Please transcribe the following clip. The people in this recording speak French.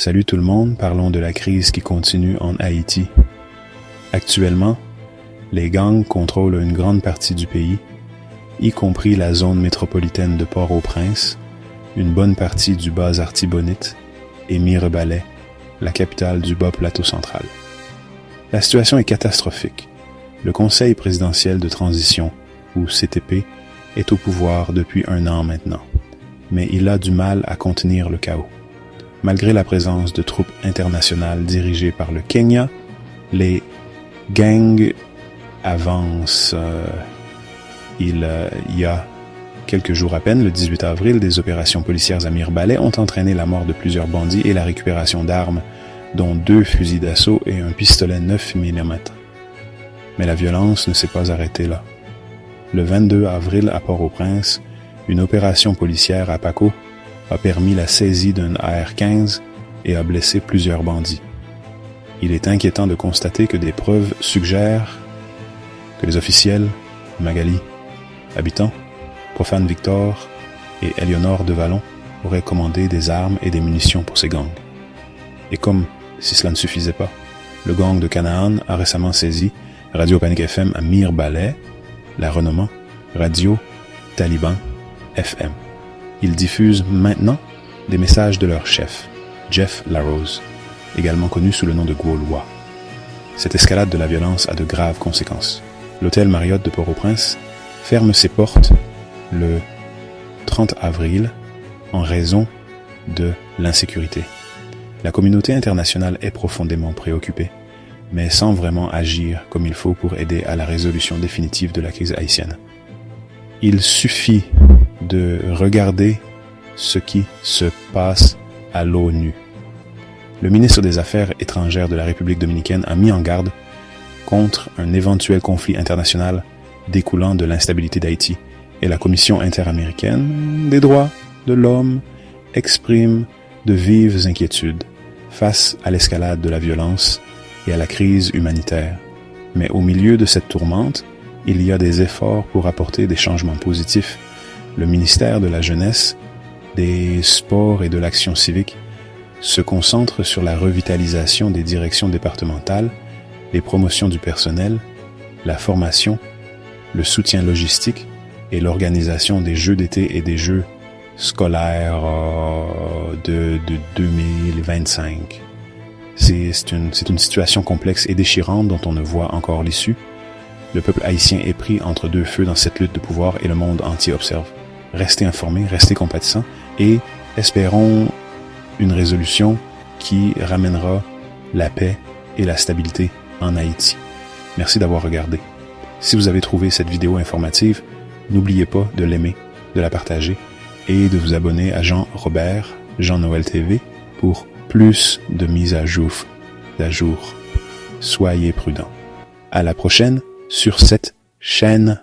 Salut tout le monde, parlons de la crise qui continue en Haïti. Actuellement, les gangs contrôlent une grande partie du pays, y compris la zone métropolitaine de Port-au-Prince, une bonne partie du Bas-Artibonite et Mirebalais, la capitale du Bas-Plateau central. La situation est catastrophique. Le Conseil présidentiel de transition, ou CTP, est au pouvoir depuis 1 an maintenant, mais il a du mal à contenir le chaos. Malgré la présence de troupes internationales dirigées par le Kenya, les gangs avancent. Il y a quelques jours à peine, le 18 avril, des opérations policières à Mirebalais ont entraîné la mort de plusieurs bandits et la récupération d'armes, dont 2 fusils d'assaut et un pistolet 9 mm. Mais la violence ne s'est pas arrêtée là. Le 22 avril, à Port-au-Prince, une opération policière à Paco a permis la saisie d'un AR-15 et a blessé plusieurs bandits. Il est inquiétant de constater que des preuves suggèrent que les officiels, Magali, Habitant, Profane Victor et Éléonore de Vallon auraient commandé des armes et des munitions pour ces gangs. Et comme si cela ne suffisait pas, le gang de Canaan a récemment saisi Radio Panic FM à Mirebalais, la renommant Radio Taliban FM. Ils diffusent maintenant des messages de leur chef, Jeff Larose, également connu sous le nom de Gaulois. Cette escalade de la violence a de graves conséquences. L'hôtel Marriott de Port-au-Prince ferme ses portes le 30 avril en raison de l'insécurité. La communauté internationale est profondément préoccupée, mais sans vraiment agir comme il faut pour aider à la résolution définitive de la crise haïtienne. Il suffit de regarder ce qui se passe à l'ONU. Le ministre des Affaires étrangères de la République dominicaine a mis en garde contre un éventuel conflit international découlant de l'instabilité d'Haïti, et la Commission interaméricaine des droits de l'homme exprime de vives inquiétudes face à l'escalade de la violence et à la crise humanitaire. Mais au milieu de cette tourmente, il y a des efforts pour apporter des changements positifs. Le ministère de la Jeunesse, des Sports et de l'Action civique se concentre sur la revitalisation des directions départementales, les promotions du personnel, la formation, le soutien logistique et l'organisation des Jeux d'été et des Jeux scolaires de 2025. C'est une situation complexe et déchirante dont on ne voit encore l'issue. Le peuple haïtien est pris entre 2 feux dans cette lutte de pouvoir et le monde entier observe. Restez informés, restez compatissants et espérons une résolution qui ramènera la paix et la stabilité en Haïti. Merci d'avoir regardé. Si vous avez trouvé cette vidéo informative, n'oubliez pas de l'aimer, de la partager et de vous abonner à Jean-Robert, Jean-Noël TV pour plus de mises à jour. Soyez prudents. À la prochaine sur cette chaîne.